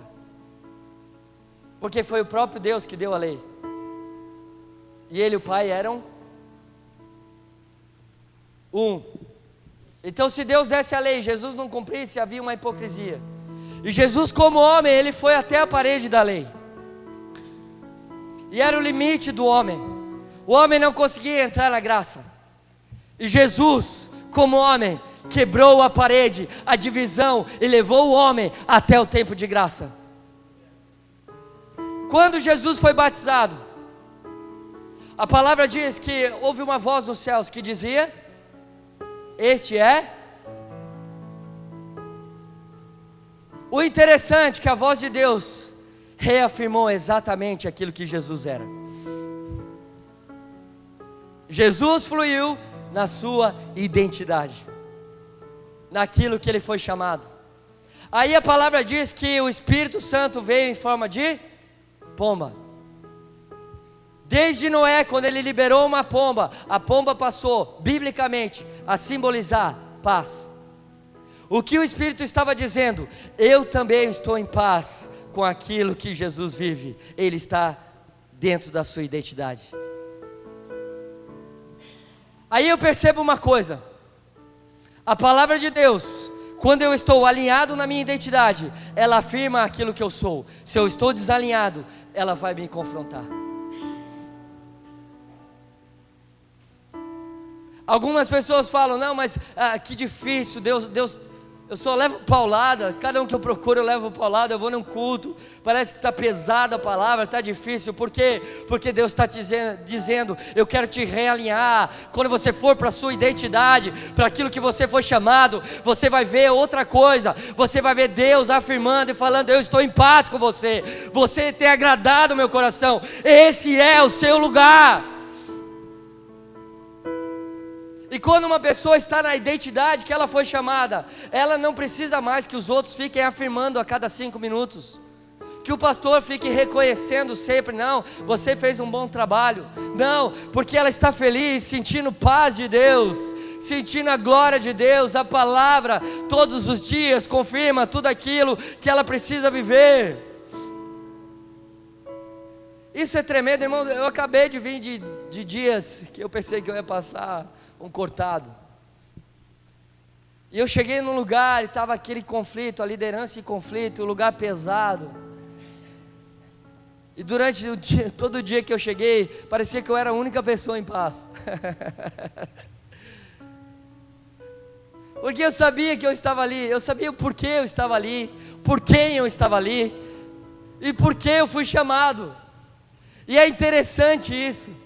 Porque foi o próprio Deus que deu a lei. E ele e o Pai eram um. Então, se Deus desse a lei, Jesus não cumprisse, havia uma hipocrisia. E Jesus, como homem, ele foi até a parede da lei. E era o limite do homem. O homem não conseguia entrar na graça. E Jesus, como homem, quebrou a parede, a divisão, e levou o homem até o tempo de graça. Quando Jesus foi batizado, a palavra diz que houve uma voz nos céus que dizia: este é. O interessante é que a voz de Deus reafirmou exatamente aquilo que Jesus era. Jesus fluiu na sua identidade, naquilo que ele foi chamado. Aí a palavra diz que o Espírito Santo veio em forma de pomba. Desde Noé, quando ele liberou uma pomba, a pomba passou, biblicamente, a simbolizar paz. O que o Espírito estava dizendo? Eu também estou em paz com aquilo que Jesus vive. Ele está dentro da sua identidade. Aí eu percebo uma coisa. A palavra de Deus, quando eu estou alinhado na minha identidade, ela afirma aquilo que eu sou. Se eu estou desalinhado, ela vai me confrontar. Algumas pessoas falam: não, mas que difícil, Deus, eu só levo paulada, cada um que eu procuro eu levo paulada, eu vou num culto, parece que está pesada a palavra, está difícil. Por quê? Porque Deus está dizendo: eu quero te realinhar. Quando você for para a sua identidade, para aquilo que você foi chamado, você vai ver outra coisa, você vai ver Deus afirmando e falando: eu estou em paz com você, você tem agradado o meu coração, esse é o seu lugar. E quando uma pessoa está na identidade que ela foi chamada, ela não precisa mais que os outros fiquem afirmando a cada 5 minutos, que o pastor fique reconhecendo sempre: não, você fez um bom trabalho. Não, porque ela está feliz, sentindo paz de Deus, sentindo a glória de Deus. A palavra todos os dias confirma tudo aquilo que ela precisa viver. Isso é tremendo, irmão. Eu acabei de vir de dias que eu pensei que eu ia passar um cortado. E eu cheguei num lugar e estava aquele conflito, a liderança em conflito, o lugar pesado. E durante o dia, todo o dia que eu cheguei, parecia que eu era a única pessoa em paz. Porque eu sabia que eu estava ali, eu sabia o porquê eu estava ali, por quem eu estava ali, e por que eu fui chamado. E é interessante isso.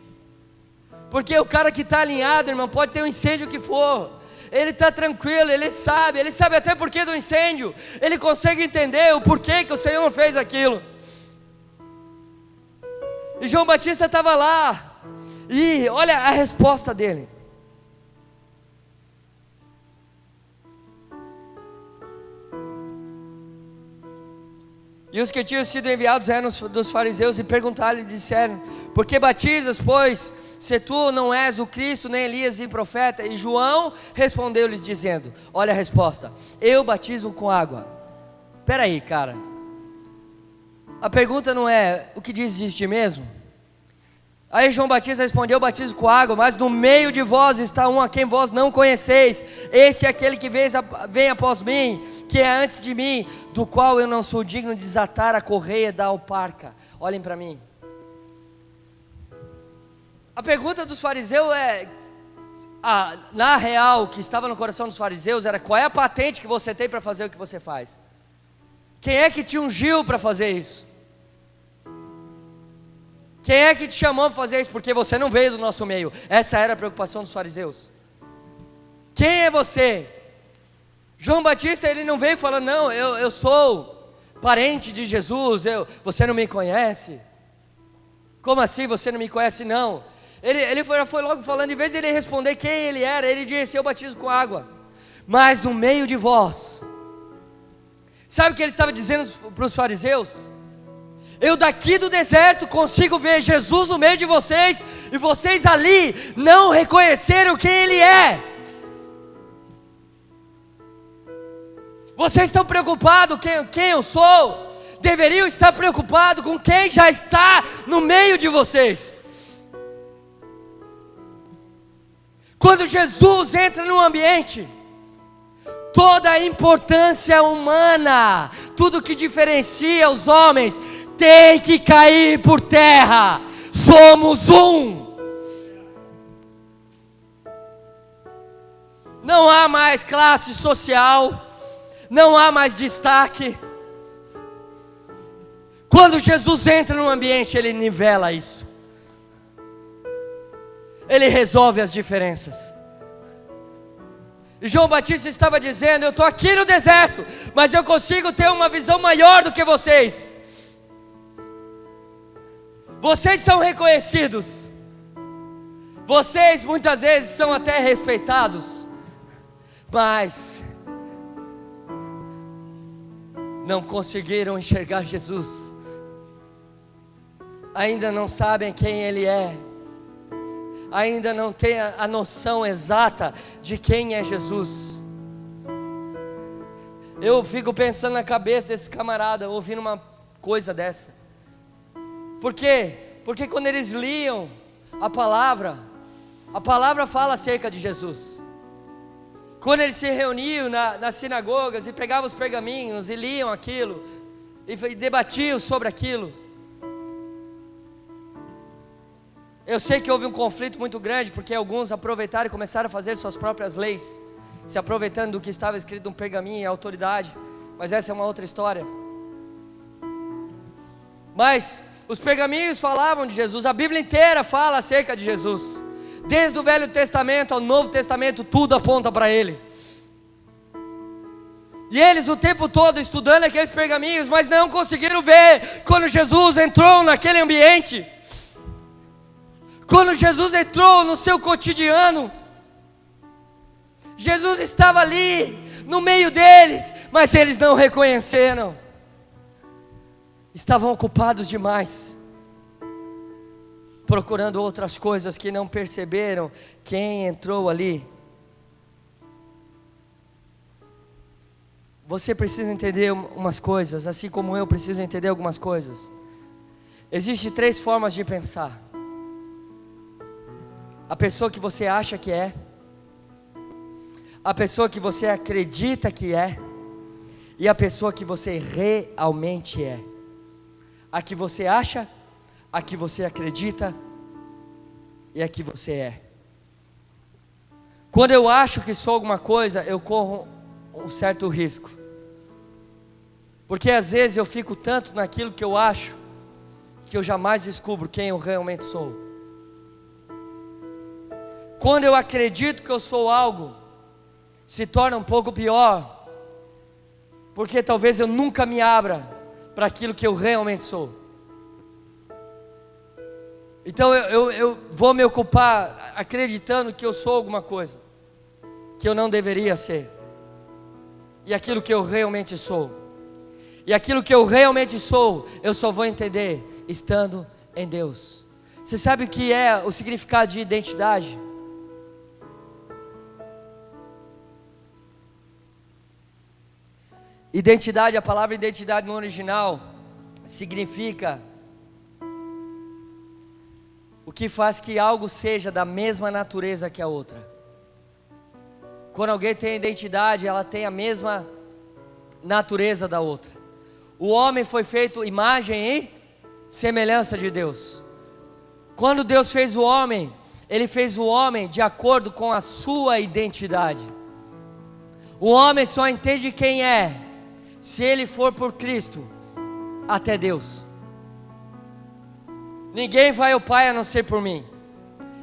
Porque o cara que está alinhado, irmão, pode ter um incêndio que for, ele está tranquilo, ele sabe até porquê do incêndio, ele consegue entender o porquê que o Senhor fez aquilo. E João Batista estava lá, e olha a resposta dele. E os que tinham sido enviados eram dos fariseus e perguntaram-lhe, disseram: por que batizas, pois, se tu não és o Cristo, nem Elias, nem profeta? E João respondeu-lhes dizendo, olha a resposta: eu batizo com água. Espera aí, cara, a pergunta não é o que dizes de ti mesmo? Aí João Batista respondeu: eu batizo com água, mas no meio de vós está um a quem vós não conheceis. Esse é aquele que vem após mim, que é antes de mim, do qual eu não sou digno de desatar a correia da alparca. Olhem para mim. A pergunta dos fariseus na real, o que estava no coração dos fariseus era: qual é a patente que você tem para fazer o que você faz? Quem é que te ungiu para fazer isso? Quem é que te chamou para fazer isso? Porque você não veio do nosso meio. Essa era a preocupação dos fariseus. Quem é você? João Batista, ele não veio falando: não, eu sou parente de Jesus, você não me conhece. Como assim você não me conhece? Não, ele foi logo falando, em vez de ele responder quem ele era, ele disse: eu batizo com água, mas no meio de vós. Sabe o que ele estava dizendo para os fariseus? Eu daqui do deserto consigo ver Jesus no meio de vocês, e vocês ali não reconheceram quem Ele é. Vocês estão preocupados com quem eu sou? Deveriam estar preocupados com quem já está no meio de vocês. Quando Jesus entra no ambiente, toda a importância humana, tudo que diferencia os homens, tem que cair por terra. Somos um. Não há mais classe social, não há mais destaque. Quando Jesus entra no ambiente, Ele nivela isso. Ele resolve as diferenças. E João Batista estava dizendo: eu estou aqui no deserto, mas eu consigo ter uma visão maior do que vocês. Vocês são reconhecidos, vocês muitas vezes são até respeitados, mas não conseguiram enxergar Jesus, ainda não sabem quem Ele é, ainda não têm a noção exata de quem é Jesus. Eu fico pensando na cabeça desse camarada, ouvindo uma coisa dessa. Por quê? Porque quando eles liam a palavra fala acerca de Jesus. Quando eles se reuniam nas sinagogas e pegavam os pergaminhos e liam aquilo, e debatiam sobre aquilo, eu sei que houve um conflito muito grande, porque alguns aproveitaram e começaram a fazer suas próprias leis, se aproveitando do que estava escrito no pergaminho e a autoridade, mas essa é uma outra história. Mas os pergaminhos falavam de Jesus, a Bíblia inteira fala acerca de Jesus, desde o Velho Testamento ao Novo Testamento, tudo aponta para Ele. E eles o tempo todo estudando aqueles pergaminhos, mas não conseguiram ver quando Jesus entrou naquele ambiente, quando Jesus entrou no seu cotidiano. Jesus estava ali no meio deles, mas eles não reconheceram. Estavam ocupados demais, procurando outras coisas, que não perceberam quem entrou ali. Você precisa entender umas coisas, assim como eu preciso entender algumas coisas. Existem 3 formas de pensar: a pessoa que você acha que é, a pessoa que você acredita que é, e a pessoa que você realmente é. A que você acha, a que você acredita e a que você é. Quando eu acho que sou alguma coisa, eu corro um certo risco, porque às vezes eu fico tanto naquilo que eu acho, que eu jamais descubro quem eu realmente sou. Quando eu acredito que eu sou algo, se torna um pouco pior, porque talvez eu nunca me abra para aquilo que eu realmente sou. Então eu vou me ocupar acreditando que eu sou alguma coisa que eu não deveria ser, e aquilo que eu realmente sou. E aquilo que eu realmente sou, eu só vou entender estando em Deus. Você sabe o que é o significado de identidade? Identidade, a palavra identidade no original significa o que faz que algo seja da mesma natureza que a outra. Quando alguém tem identidade, ela tem a mesma natureza da outra. O homem foi feito imagem e semelhança de Deus. Quando Deus fez o homem, Ele fez o homem de acordo com a sua identidade. O homem só entende quem é se ele for por Cristo até Deus. Ninguém vai ao Pai a não ser por mim.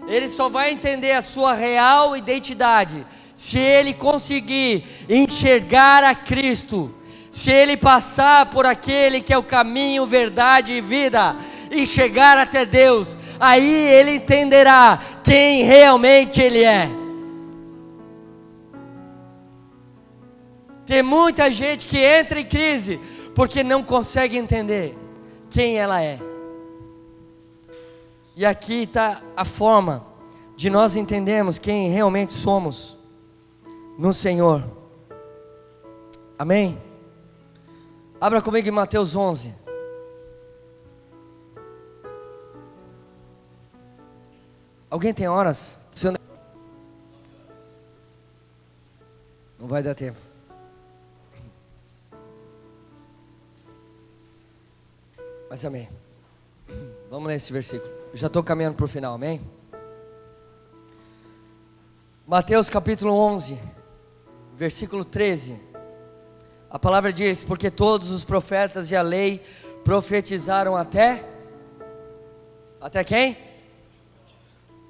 Ele só vai entender a sua real identidade se ele conseguir enxergar a Cristo, se ele passar por aquele que é o caminho, verdade e vida, e chegar até Deus. Aí ele entenderá quem realmente ele é. Tem muita gente que entra em crise porque não consegue entender quem ela é. E aqui está a forma de nós entendermos quem realmente somos no Senhor. Amém? Abra comigo em Mateus 11. Alguém tem horas? Não vai dar tempo. Mas amém. Vamos ler esse versículo. Eu já estou caminhando para o final, amém? Mateus capítulo 11, versículo 13. A palavra diz: porque todos os profetas e a lei profetizaram até quem?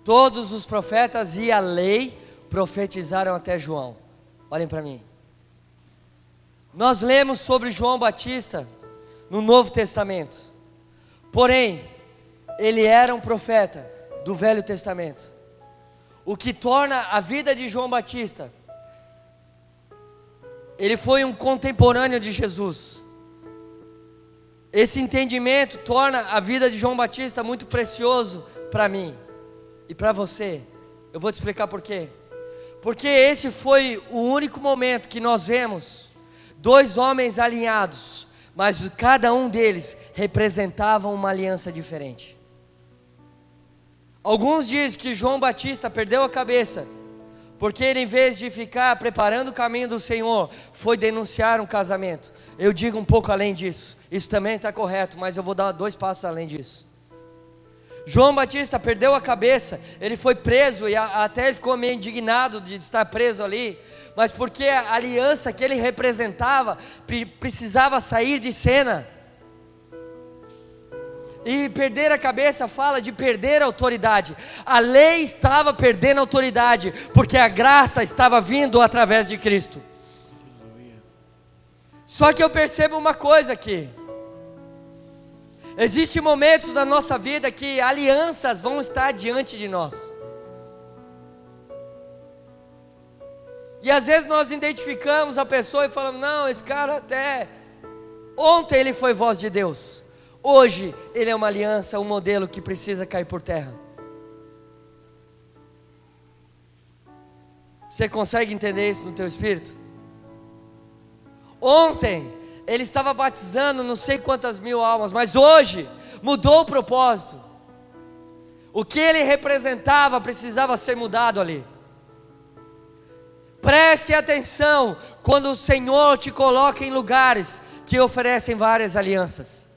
Todos os profetas e a lei profetizaram até João. Olhem para mim. Nós lemos sobre João Batista no Novo Testamento. Porém, ele era um profeta do Velho Testamento. O que torna a vida de João Batista, ele foi um contemporâneo de Jesus. Esse entendimento torna a vida de João Batista muito precioso para mim e para você. Eu vou te explicar por quê. Porque esse foi o único momento que nós vemos dois homens alinhados, mas cada um deles representava uma aliança diferente. Alguns dizem que João Batista perdeu a cabeça, porque ele, em vez de ficar preparando o caminho do Senhor, foi denunciar um casamento. Eu digo um pouco além disso. Isso também está correto, mas eu vou dar 2 passos além disso. João Batista perdeu a cabeça, ele foi preso e até ele ficou meio indignado de estar preso ali, mas porque a aliança que ele representava precisava sair de cena. E perder a cabeça fala de perder a autoridade. A lei estava perdendo a autoridade, porque a graça estava vindo através de Cristo. Só que eu percebo uma coisa aqui. Existem momentos da nossa vida que alianças vão estar diante de nós. E às vezes nós identificamos a pessoa e falamos: não, esse cara até ontem ele foi voz de Deus. Hoje ele é uma aliança, um modelo que precisa cair por terra. Você consegue entender isso no teu espírito? Ontem ele estava batizando não sei quantas mil almas, mas hoje mudou o propósito. O que ele representava precisava ser mudado ali. Preste atenção quando o Senhor te coloca em lugares que oferecem várias alianças.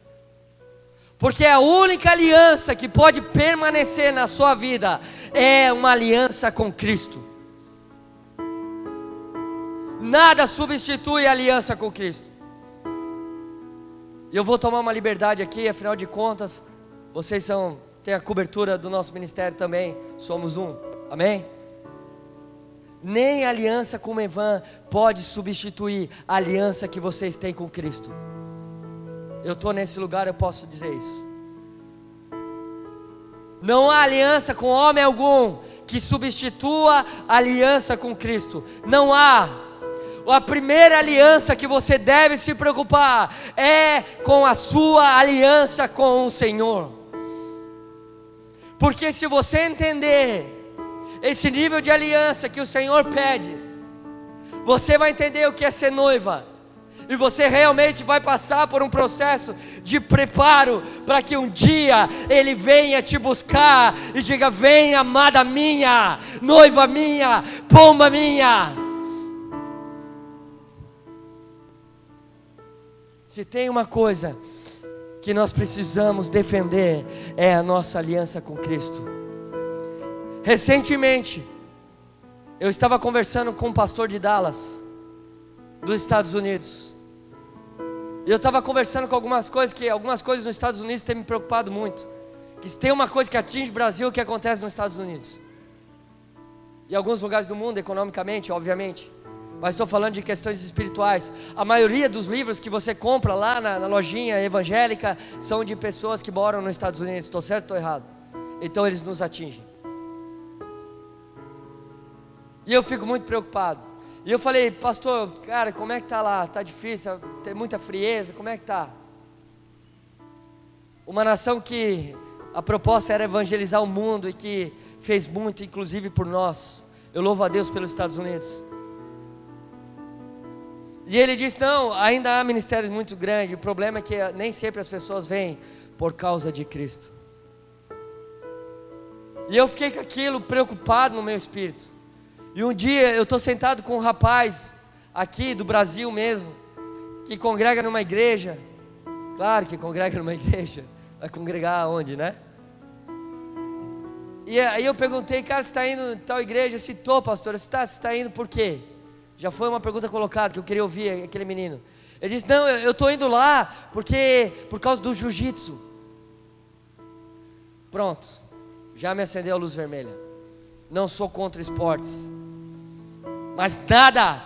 Porque a única aliança que pode permanecer na sua vida é uma aliança com Cristo. Nada substitui a aliança com Cristo. E eu vou tomar uma liberdade aqui, afinal de contas, vocês têm a cobertura do nosso ministério também, somos um, amém? Nem a aliança com o Evan pode substituir a aliança que vocês têm com Cristo. Eu estou nesse lugar, eu posso dizer isso. Não há aliança com homem algum que substitua a aliança com Cristo. Não há. A primeira aliança que você deve se preocupar é com a sua aliança com o Senhor. Porque se você entender esse nível de aliança que o Senhor pede, você vai entender o que é ser noiva. E você realmente vai passar por um processo de preparo para que um dia Ele venha te buscar e diga: vem, amada minha, noiva minha, pomba minha. Se tem uma coisa que nós precisamos defender, é a nossa aliança com Cristo. Recentemente, eu estava conversando com um pastor de Dallas, dos Estados Unidos. E eu estava conversando com algumas coisas nos Estados Unidos têm me preocupado muito. Que se tem uma coisa que atinge o Brasil, o que acontece nos Estados Unidos. E alguns lugares do mundo, economicamente, obviamente. Mas estou falando de questões espirituais. A maioria dos livros que você compra lá na lojinha evangélica são de pessoas que moram nos Estados Unidos. Estou certo ou estou errado? Então eles nos atingem. E eu fico muito preocupado. E eu falei: pastor, cara, como é que está lá? Está difícil, tem muita frieza, como é que está? Uma nação que a proposta era evangelizar o mundo e que fez muito, inclusive por nós. Eu louvo a Deus pelos Estados Unidos. E ele disse: não, ainda há ministérios muito grandes, o problema é que nem sempre as pessoas vêm por causa de Cristo. E eu fiquei com aquilo preocupado no meu espírito. E um dia eu estou sentado com um rapaz aqui do Brasil mesmo, que congrega numa igreja. Claro que congrega numa igreja. Vai congregar onde, né? E aí eu perguntei: cara, você está indo em tal igreja? Se estou, pastor. Você está indo por quê? Já foi uma pergunta colocada que eu queria ouvir aquele menino. Ele disse: não, eu estou indo lá por causa do jiu-jitsu. Pronto, já me acendeu a luz vermelha. Não sou contra esportes, mas nada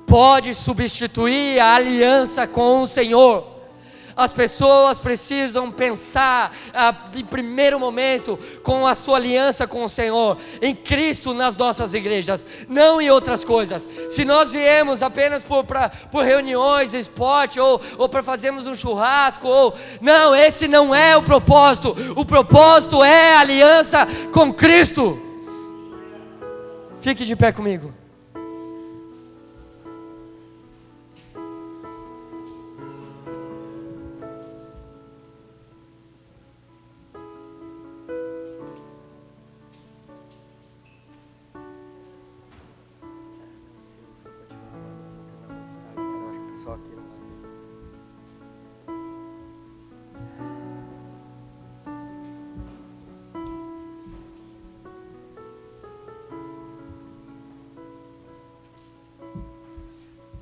pode substituir a aliança com o Senhor. As pessoas precisam pensar em primeiro momento com a sua aliança com o Senhor, em Cristo nas nossas igrejas, não em outras coisas. Se nós viemos apenas por reuniões, esporte, ou para fazermos um churrasco, não, esse não é o propósito. O propósito é a aliança com Cristo. Fique de pé comigo.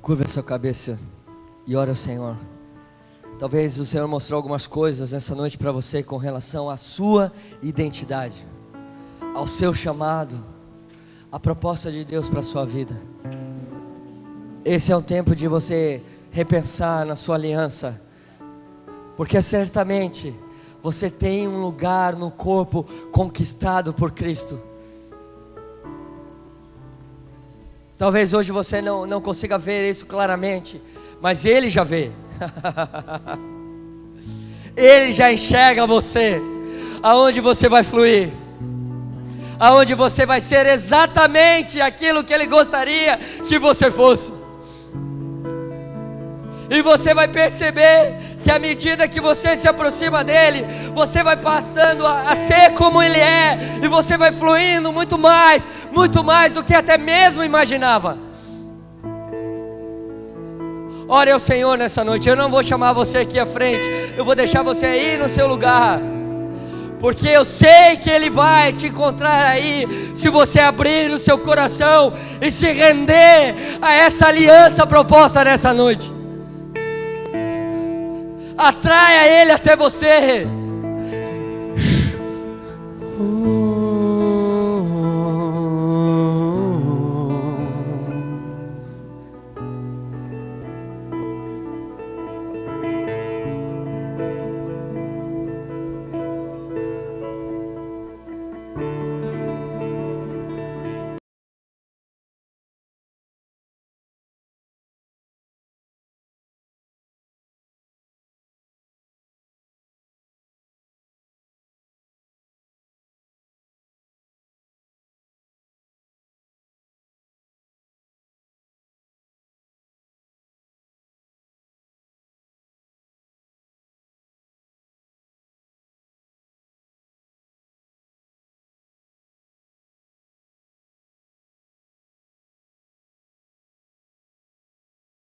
Curva a sua cabeça e ora ao Senhor. Talvez o Senhor mostrou algumas coisas nessa noite para você com relação à sua identidade, ao seu chamado, à proposta de Deus para a sua vida. Esse é um tempo de você repensar na sua aliança, porque certamente você tem um lugar no corpo conquistado por Cristo. Talvez hoje você não consiga ver isso claramente, mas Ele já vê. Ele já enxerga você, aonde você vai fluir, aonde você vai ser exatamente aquilo que Ele gostaria que você fosse. E você vai perceber que à medida que você se aproxima dEle, você vai passando a ser como Ele é, e você vai fluindo muito mais do que até mesmo imaginava. Ore ao Senhor nessa noite. Eu não vou chamar você aqui à frente, eu vou deixar você aí no seu lugar, porque eu sei que Ele vai te encontrar aí, se você abrir o seu coração e se render a essa aliança proposta nessa noite. Atraia Ele até você.